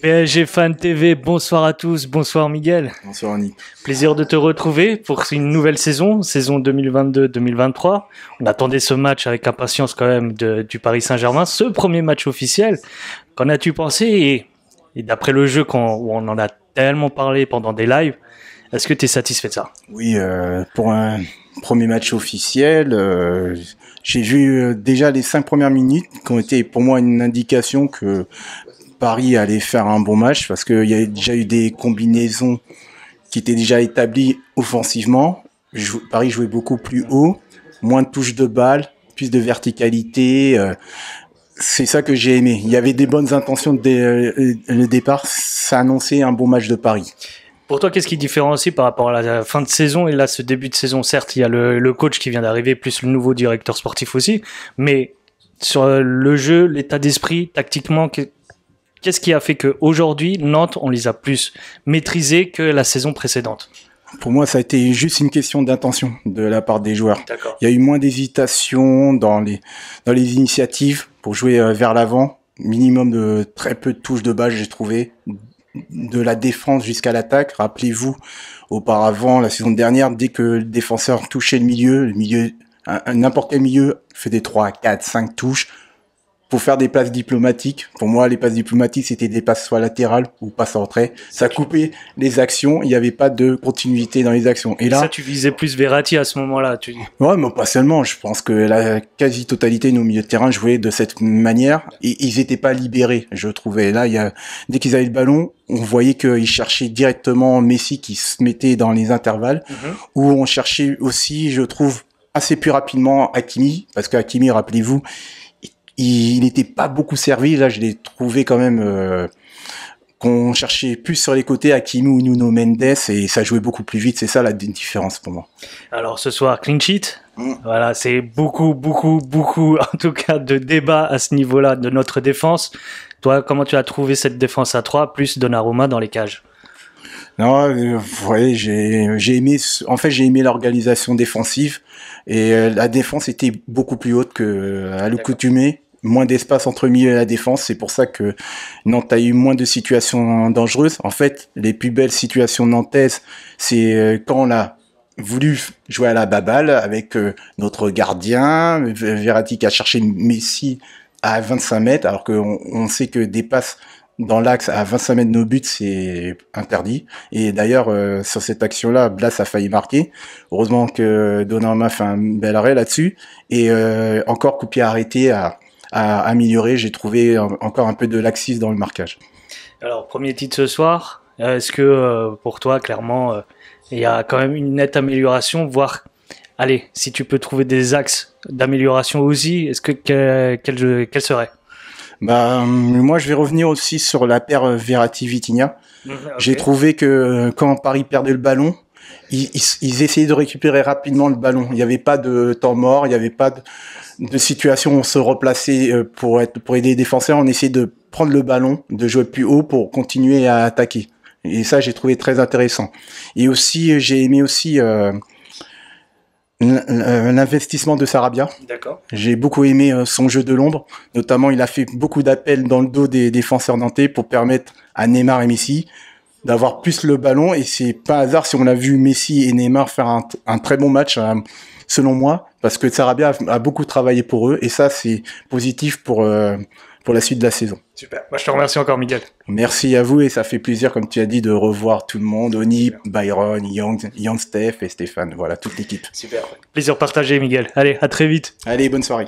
PSG Fan TV, bonsoir à tous, bonsoir Miguel. Bonsoir Annie. Plaisir de te retrouver pour une nouvelle saison 2022-2023. On attendait ce match avec impatience quand même du Paris Saint-Germain, ce premier match officiel. Qu'en as-tu pensé et d'après le jeu où on en a tellement parlé pendant des lives, est-ce que tu es satisfait de ça? Oui, pour un premier match officiel, j'ai vu déjà les 5 premières minutes qui ont été pour moi une indication que Paris allait faire un bon match parce qu'il y a déjà eu des combinaisons qui étaient déjà établies offensivement. Paris jouait beaucoup plus haut, moins de touches de balle, plus de verticalité. C'est ça que j'ai aimé. Il y avait des bonnes intentions dès le départ. Ça annonçait un bon match de Paris. Pour toi, qu'est-ce qui différencie par rapport à la fin de saison et là, ce début de saison? Certes, il y a le coach qui vient d'arriver, plus le nouveau directeur sportif aussi, mais sur le jeu, l'état d'esprit, tactiquement, qu'est-ce qui a fait qu'aujourd'hui, Nantes, on les a plus maîtrisés que la saison précédente? Pour moi, ça a été juste une question d'intention de la part des joueurs. D'accord. Il y a eu moins d'hésitation dans les initiatives pour jouer vers l'avant. Minimum de très peu de touches de balle, j'ai trouvé. De la défense jusqu'à l'attaque. Rappelez-vous, auparavant, la saison dernière, dès que le défenseur touchait le milieu, n'importe quel milieu faisait 3, 4, 5 touches. Pour faire des passes diplomatiques, pour moi, les passes diplomatiques, c'était des passes soit latérales ou passes en retrait. Ça coupait les actions, il n'y avait pas de continuité dans les actions. Et là, ça, tu visais plus Verratti à ce moment-là, tu dis? Ouais, mais pas seulement. Je pense que la quasi-totalité de nos milieux de terrain jouaient de cette manière et ils étaient pas libérés, je trouvais. Là, dès qu'ils avaient le ballon, on voyait qu'ils cherchaient directement Messi qui se mettait dans les intervalles, où on cherchait aussi, je trouve, assez plus rapidement Hakimi, parce que Hakimi, rappelez-vous, il n'était pas beaucoup servi. Là, je l'ai trouvé quand même qu'on cherchait plus sur les côtés Hakimi ou Nuno Mendes et ça jouait beaucoup plus vite. C'est ça la différence pour moi. Alors ce soir, clean sheet. Voilà, c'est beaucoup, en tout cas, de débats à ce niveau-là de notre défense. Toi, comment tu as trouvé cette défense à 3 plus Donnarumma dans les cages? Non, vous voyez, j'ai aimé l'organisation défensive et la défense était beaucoup plus haute que à l'accoutumée. Moins d'espace entre le milieu et la défense, c'est pour ça que Nantes a eu moins de situations dangereuses. En fait, les plus belles situations nantaises, c'est quand on a voulu jouer à la baballe avec notre gardien, Verratti qui a cherché Messi à 25 mètres, alors qu'on sait que des passes dans l'axe à 25 mètres de nos buts, c'est interdit. Et d'ailleurs, sur cette action-là, Blas a failli marquer. Heureusement que Donnarumma fait un bel arrêt là-dessus. Et encore coup de pied arrêté à améliorer. J'ai trouvé encore un peu de laxisme dans le marquage. Alors, premier titre ce soir. Est-ce que pour toi, clairement, il y a quand même une nette amélioration, voire, allez, si tu peux trouver des axes d'amélioration aussi, est-ce que quel serait? Moi, je vais revenir aussi sur la paire Verratti-Vitinha. Okay. J'ai trouvé que quand Paris perdait le ballon, ils essayaient de récupérer rapidement le ballon. Il n'y avait pas de temps mort, il n'y avait pas de situation où on se replaçait pour aider les défenseurs. On essayait de prendre le ballon, de jouer plus haut pour continuer à attaquer. Et ça, j'ai trouvé très intéressant. Et aussi, j'ai aimé aussi l'investissement de Sarabia. D'accord. J'ai beaucoup aimé son jeu de l'ombre. Notamment, il a fait beaucoup d'appels dans le dos des défenseurs nantais pour permettre à Neymar et Messi d'avoir plus le ballon. Et c'est pas hasard si on a vu Messi et Neymar faire un très bon match, selon moi, parce que Sarabia a beaucoup travaillé pour eux. Et ça, c'est positif pour la suite de la saison. Super. Moi, je te remercie encore, Miguel. Merci à vous et ça fait plaisir, comme tu as dit, de revoir tout le monde. Oni, Byron, Young Steph et Stéphane. Voilà, toute l'équipe. Super. Plaisir partagé, Miguel. Allez, à très vite. Allez, bonne soirée.